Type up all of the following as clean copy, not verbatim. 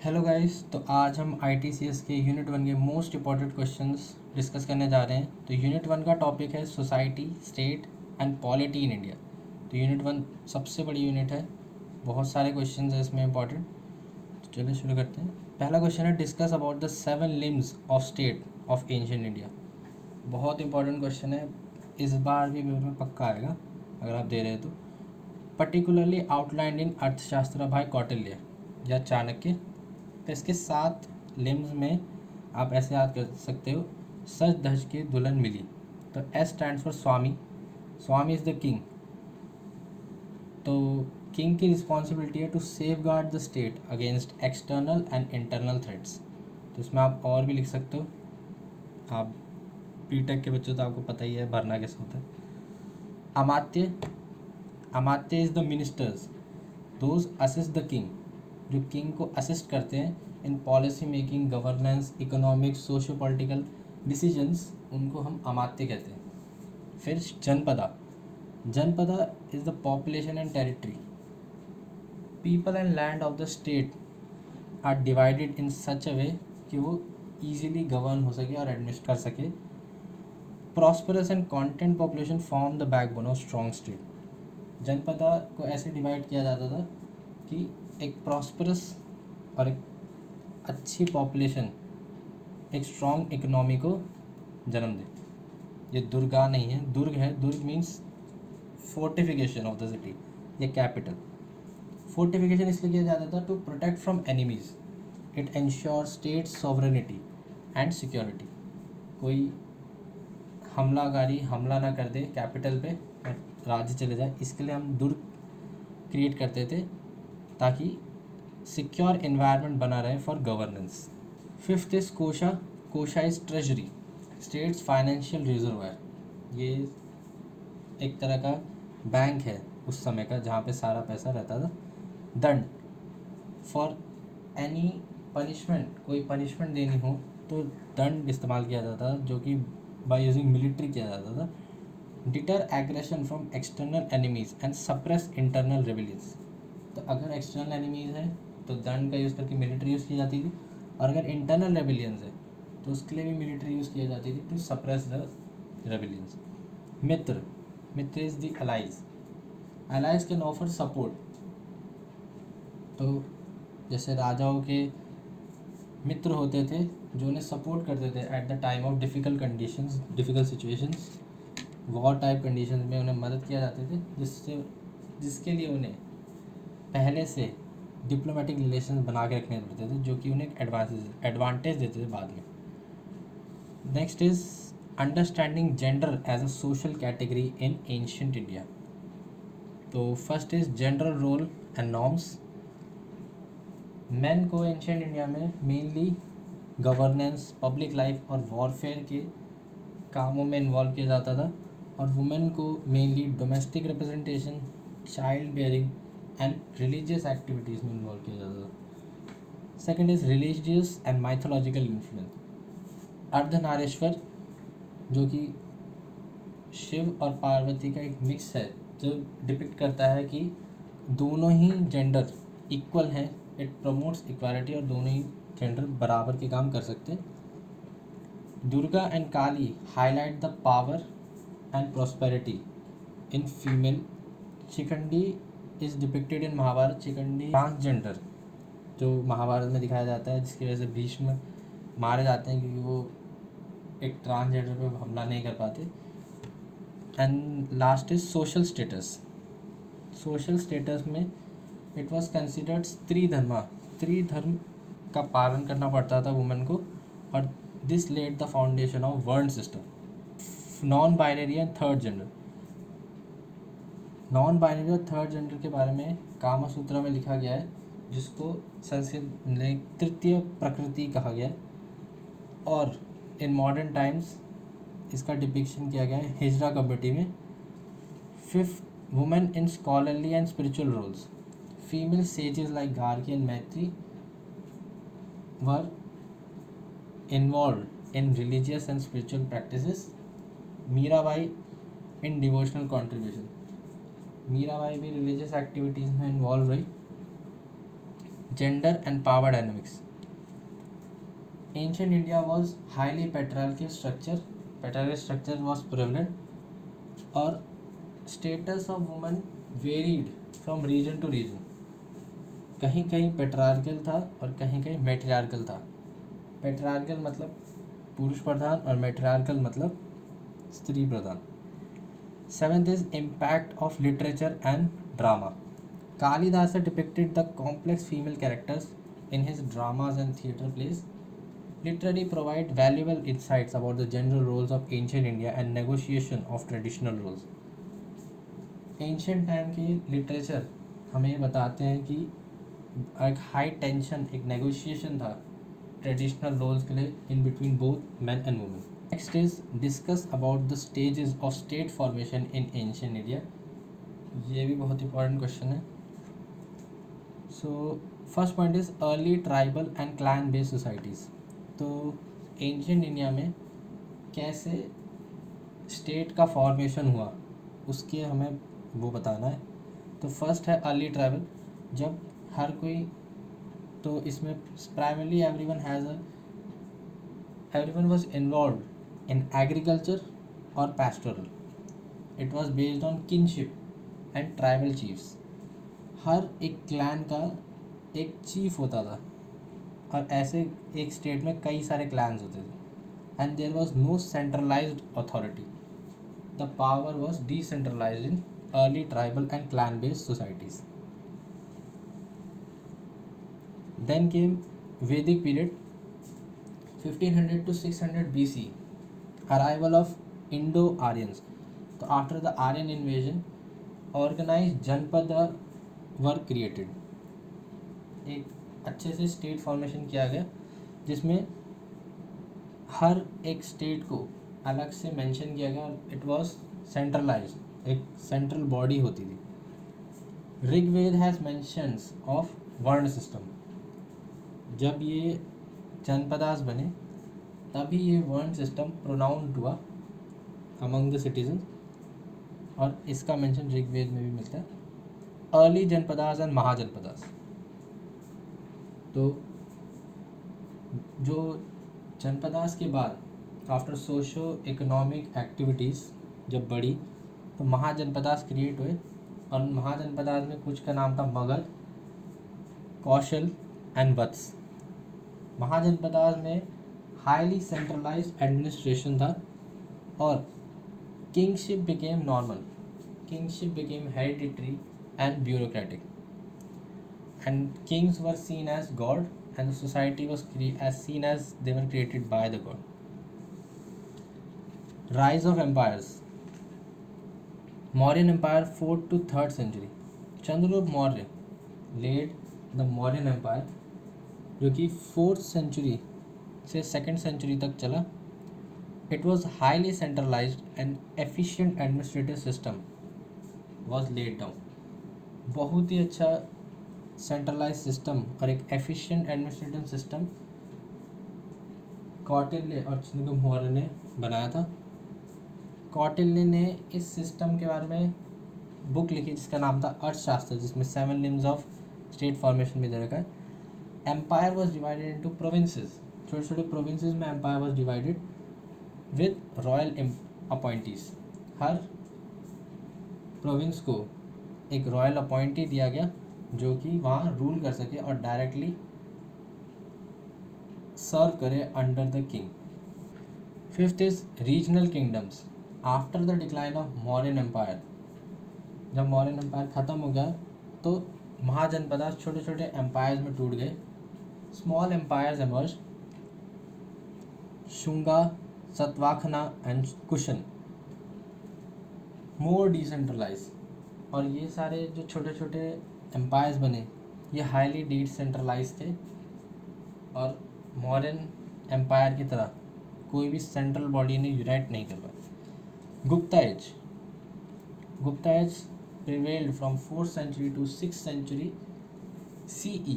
Hello guys, तो आज हम ITCS के यूनिट 1 के मोस्ट इंपॉर्टेंट क्वेश्चंस डिस्कस करने जा रहे हैं। तो यूनिट 1 का टॉपिक है society, state and polity in India. तो यूनिट 1 सबसे बड़ी यूनिट है, बहुत सारे क्वेश्चंस हैं इसमें इंपॉर्टेंट। तो चलिए शुरू करते हैं। पहला क्वेश्चन है, discuss about the 7 limbs of state of ancient India. बहुत इंपॉर्टेंट क्वेश्चन है, इस बार भी पेपर में पक्का आएगा अगर आप दे रहे हैं तो। पर्टिकुलरली आउटलाइंड इन अर्थशास्त्र बाय कौटिल्य या चाणक्य। तो इसके 7 लिम्स में आप ऐसे याद कर सकते हो, सच धज के दुल्हन मिली। तो S stands for swami. Swami is the king. तो किंग की रिस्पॉन्सिबिलिटी है to safeguard the state against external and internal threats. तो इसमें आप और भी लिख सकते हो। आप बीटेक के बच्चों तो आपको पता ही है भरना कैसे होता है। Amatya. Amatya is the ministers those assist the king, जो किंग को असिस्ट करते हैं in policy making, governance, economic, socio political decisions, उनको हम अमात्य कहते हैं। फिर Janapada. Janapada is the population and territory. People and land of the state are divided in such a way कि वो ईजिली गवर्न हो सके और एडमिनिस्ट कर सके। Prosperous and content population form the backbone of strong state. Janapada को ऐसे डिवाइड किया जाता था कि एक प्रॉस्परस और एक अच्छी पॉपुलेशन एक स्ट्रॉन्ग इकोनॉमी को जन्म दे। ये दुर्गा नहीं है, दुर्ग है। Durg means fortification of the city या कैपिटल। फोर्टिफिकेशन इसलिए किया जाता था to protect from enemies. It ensure state sovereignty and security. कोई हमलाकारी हमला ना कर दे कैपिटल पे और राज्य चले जाए, इसके लिए हम दुर्ग क्रिएट करते थे ताकि सिक्योर इन्वायरमेंट बना रहे for governance. Fifth is Kosha. Kosha is treasury, state's financial reservoir. ये एक तरह का बैंक है उस समय का जहाँ पे सारा पैसा रहता था। दंड, फॉर एनी पनिशमेंट, कोई पनिशमेंट देनी हो तो दंड इस्तेमाल किया जाता था, जो कि बाय यूजिंग मिलिट्री किया जाता था। Deter aggression from external enemies and suppress internal rebellions. तो अगर एक्सटर्नल एनिमीज है तो दंड का यूज़ करके मिलिट्री यूज़ की जाती थी, और अगर इंटरनल रेबेलियंस है तो उसके लिए भी मिलिट्री यूज़ की जाती थी to suppress the rebellions. Mitra. Mitra is the allies. Allies can offer support. तो जैसे राजाओं के मित्र होते थे जो उन्हें सपोर्ट करते थे at the time of difficult conditions, difficult situations, war type conditions में उन्हें मदद किया जाते थे, जिसके लिए उन्हें पहले से डिप्लोमेटिक रिलेशन बना के रखने पड़ते थे, जो कि उन्हें एडवांटेज देते थे बाद में। Next is understanding gender as a social category in ancient India. तो first is gender role and norms. Men को एंशियंट इंडिया में मेनली गवर्नेंस, पब्लिक लाइफ और वॉरफेयर के कामों में इन्वॉल्व किया जाता था, और वुमेन को mainly domestic representation, child bearing and religious activities में इन्वॉल्व किया जाता था। Second is religious and mythological influence. Ardhanarishvara, जो कि शिव और पार्वती का एक मिक्स है, जो डिपिक्ट करता है कि दोनों ही जेंडर इक्वल हैं। इट प्रमोट्स इक्वालिटी और दोनों ही जेंडर बराबर के काम कर सकते हैं। Durga and Kali highlight the power and prosperity in female. Shikhandi is depicted in Mahabharata. Shikhandi transgender जो महाभारत में दिखाया जाता है, जिसकी वजह से भीष्म मारे जाते हैं क्योंकि वो एक ट्रांसजेंडर पे हमला नहीं कर पाते। And last is social status. Social status में इट वाज कंसिडर्ड त्रिधर्मा, त्रिधर्म का पालन करना पड़ता था वुमेन को, और this led the foundation of varna system. Non binary and third gender. Non binary और थर्ड जेंडर के बारे में कामा सूत्र में लिखा गया है, जिसको संस्कृत में तृतीय प्रकृति कहा गया है, और इन मॉडर्न टाइम्स इसका डिपिक्शन किया गया है हिजरा कम्युनिटी में। Fifth, women in scholarly and spiritual roles. Female sages like Gargi and Maitri were involve in religious and spiritual practices. Mirabai in devotional contribution. Mirabai भी रिलीजियस एक्टिविटीज़ में इन्वॉल्व रही। Gender and power dynamics. Ancient India was highly patriarchal structure. Patriarchal structure was prevalent, और status of women varied from region to region. कहीं कहीं पेट्रार्कल था और कहीं कहीं मैट्रियार्कल था. पेट्रार्कल मतलब पुरुष प्रधान और मैट्रियार्कल मतलब स्त्री प्रधान. Seventh is impact of literature and drama. Kalidasa depicted the complex female characters in his dramas and theatre plays. Literary provide valuable insights about the general roles of ancient India and negotiation of traditional roles. Ancient time की literature हमें बताते हैं कि एक high tension एक negotiation था traditional roles के लिए in between both man and women. Next is discuss about the stages of state formation in ancient India. ये भी बहुत इंपॉर्टेंट क्वेश्चन है. So first point is early tribal and clan based societies. तो ancient India में कैसे state का formation हुआ उसके हमें वो बताना है. तो फर्स्ट है अर्ली ट्राइबल. जब हर कोई, तो इसमें primarily everyone was involved in agriculture or pastoral. It was based on kinship and tribal chiefs. हर एक क्लैन का एक चीफ होता था और ऐसे एक स्टेट में कई सारे क्लैन्स होते थे. And there was no centralised authority. The power was decentralised in early tribal and clan based societies. Then came Vedic period, 1500 to 600 BC, arrival of Indo-Aryans. तो after the Aryan invasion, organized जनपद were created. एक अच्छे से state formation किया गया जिसमें हर एक state को अलग से मेंशन किया गया. इट वाज सेंट्रलाइज्ड, एक सेंट्रल बॉडी होती थी. Rigveda has mentions of varna system. जब ये जनपदास बने तभी ये वर्ण सिस्टम प्रोनाउंस्ड हुआ अमंग द सिटीजन, और इसका मेंशन ऋग्वेद में भी मिलता है. Early Janapadas and Mahajanapadas. तो जो जनपदास के बाद आफ्टर सोशो इकोनॉमिक एक्टिविटीज़ जब बढ़ी तो महाजनपदास क्रिएट हुए. और महाजनपदास में कुछ का नाम था मगध, कौशल एंड वत्स. महाजनपदास में हाईली सेंट्रलाइज्ड एडमिनिस्ट्रेशन था और kingship became normal. Kingship became hereditary and bureaucratic, and kings were seen as god and the society was as seen as they were created by the god. Rise of empires. Mauryan empire 4th to 3rd century. Chandragupta Maurya led the Mauryan empire जो कि 4th century से 2nd century तक चला. It was highly centralised and efficient administrative system was laid down. बहुत ही अच्छा centralise system और एक efficient administrative system Kautilya और चंद्रगुप्त मौर्य ने बनाया था. कौटिल्य ने इस सिस्टम के बारे में बुक लिखी जिसका नाम था अर्थशास्त्र, जिसमें 7 limbs ऑफ स्टेट फॉर्मेशन भी दे रखा है. Empire was divided into provinces. छोटे छोटे प्रोविंसेस में empire was divided with royal appointees. हर प्रोविंस को एक रॉयल अपॉइंटी दिया गया जो कि वहाँ रूल कर सके और डायरेक्टली सर्व करे under the king. Fifth is regional kingdoms. After the decline of Mauryan empire, जब मौर्यन एम्पायर ख़त्म हो गया तो महाजनपदास छोटे छोटे एम्पायर्स में टूट गए. Small empires emerge, Shunga, Satavahana and Kushan. More decentralise. और ये सारे जो छोटे छोटे एम्पायर्स बने ये हाईली डिसेंट्रलाइज थे और मौर्यन एम्पायर की तरह कोई भी सेंट्रल बॉडी ने यूनाइट नहीं कर पाया. Gupta age. Gupta age prevailed from 4th century to 6th century CE.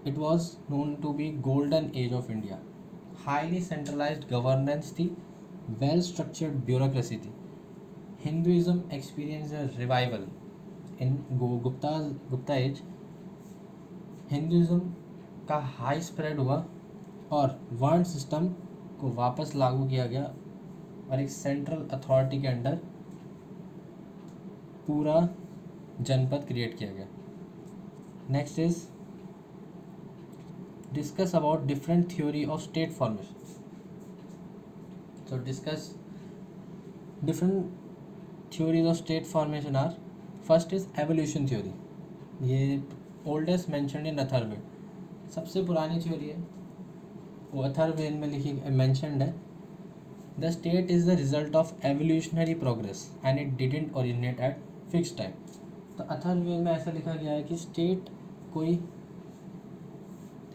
It was known to be golden age of India. Highly centralized governance थी, well structured bureaucracy थी. Hinduism experienced a revival in Gupta age. Hinduism का high spread हुआ और वर्ण system को वापस लागू किया गया और एक सेंट्रल अथॉरिटी के अंडर पूरा जनपद क्रिएट किया गया। Next is discuss about different theory of state formation. So discuss different theories of state formation are, first is evolution theory, ये oldest mentioned in अथर्ववेद, सबसे पुरानी थ्योरी है, वो अथर्ववेद में लिखी mentioned है। The state is the result of evolutionary progress and it didn't originate at fixed time। तो अथर्ववेद में ऐसा लिखा गया है कि स्टेट कोई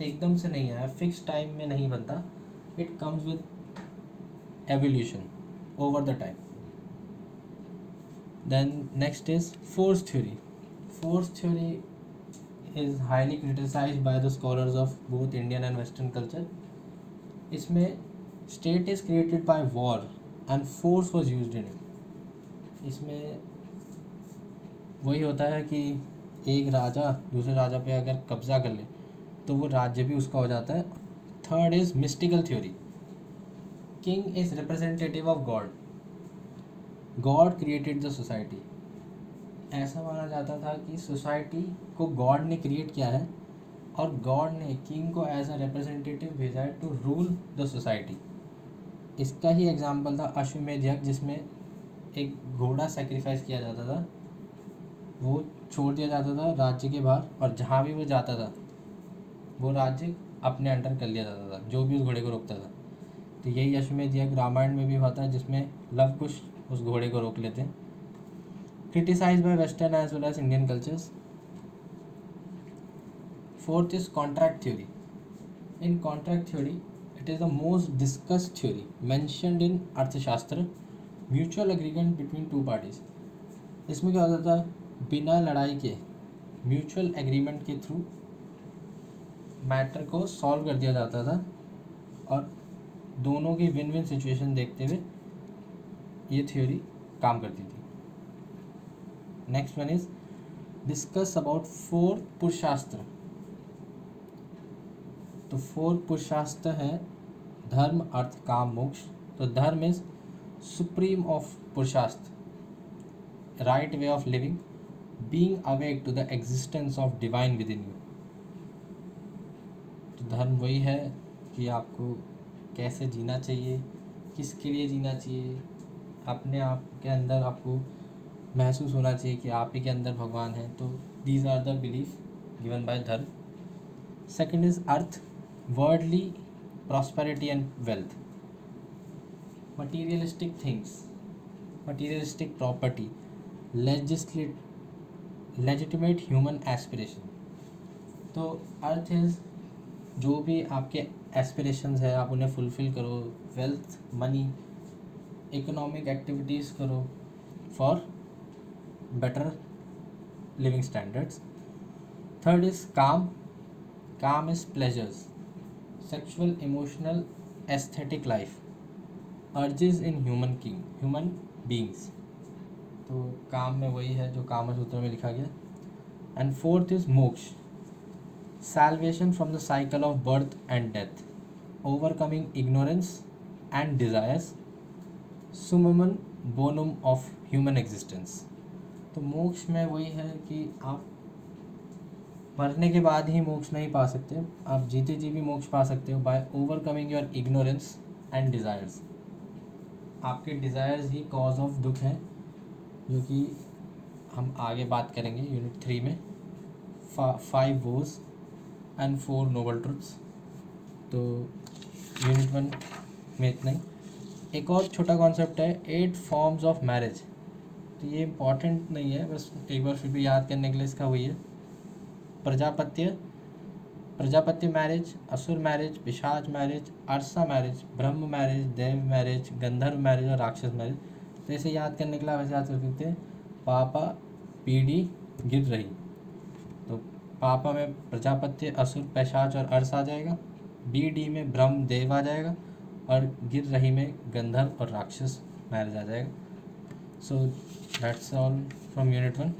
एकदम से नहीं आया, फिक्स टाइम में नहीं बनता, it comes with evolution over the time। Then next is force theory। Force theory is highly criticized by the scholars of both Indian and Western culture। इसमें state is created by war and force was used in it। इसमें वही होता है कि एक राजा दूसरे राजा पे अगर कब्जा कर ले तो वो राज्य भी उसका हो जाता है। Third is mystical theory. King is representative of God, God created the society. ऐसा माना जाता था कि सोसाइटी को गॉड ने क्रिएट किया है और गॉड ने किंग को एज अ रिप्रेजेंटेटिव भेजा है टू रूल द सोसाइटी। इसका ही एग्जाम्पल था अश्वमेध यज्ञ, जिसमें एक घोड़ा सेक्रीफाइस किया जाता था, वो छोड़ दिया जाता था राज्य के बाहर और जहाँ भी वो जाता था वो राज्य अपने अंडर कर लिया जाता था, जो भी उस घोड़े को रोकता था। तो यही अश्वमेध यज्ञ रामायण में भी होता है, जिसमें लव कुश उस घोड़े को रोक लेते हैं। Criticise by western as well as Indian cultures. Fourth is contract theory. In contract theory it is the most discussed theory mentioned in Arthashastra, mutual agreement between two parties. इसमें क्या होता था, बिना लड़ाई के म्यूचुअल एग्रीमेंट के थ्रू मैटर को solve कर दिया जाता था और दोनों की विन विन सिचुएशन देखते हुए ये थ्योरी काम करती थी। Next one is discuss about four Purushartha. तो फोर पुरुषास्त्र है धर्म अर्थ काम मोक्ष। तो Dharma is supreme of Purushartha, right way of living, being awake to the existence of divine within you. तो धर्म वही है कि आपको कैसे जीना चाहिए, किसके लिए जीना चाहिए, अपने आप के अंदर आपको महसूस होना चाहिए कि आप ही के अंदर भगवान है। तो these are the belief given by Dharma. Second is Artha, worldly prosperity and wealth, materialistic things, materialistic property, legitimate human aspiration. तो अर्थ इज जो भी आपके एस्पिरेशंस है आप उन्हें फुलफ़िल करो, वेल्थ मनी इकोनॉमिक एक्टिविटीज़ करो for better living standards. Third is काम, काम is pleasures, sexual emotional aesthetic life, urges in human beings. तो काम में वही है जो कामसूत्र में लिखा गया। एंड फोर्थ इज मोक्ष, salvation from the cycle of birth and death, overcoming ignorance and desires, summum bonum of human existence। तो मोक्ष में वही है कि आप मरने के बाद ही मोक्ष नहीं पा सकते, आप जीते जी भी मोक्ष पा सकते हो by overcoming your ignorance and desires. आपके डिज़ायर्स ही कॉज ऑफ दुख हैं, जो कि हम आगे बात करेंगे यूनिट 3 में। 5 वोज एंड 4 नोबल ट्रुथ्स। तो यूनिट 1 में इतना ही। एक और छोटा कॉन्सेप्ट है 8 फॉर्म्स ऑफ मैरिज। तो ये इम्पॉर्टेंट नहीं है, बस एक बार फिर भी याद करने के लिए इसका वही है। प्रजापत्य मैरिज, असुर मैरिज, पिशाच मैरिज, अरसा मैरिज, ब्रह्म मैरिज, देव मैरिज, गंधर्व मैरिज और राक्षस मैरिज। तो इसे याद करने के लिए वैसे याद कर सकते हैं पापा पीढ़ी गिर रही। तो पापा में प्रजापत्य, असुर, पिशाच और अर्स आ जाएगा। BD में ब्रह्म देव आ जाएगा और गिर रही में गंधर्व और राक्षस मैरिज आ जाएगा। So that's all from unit 1।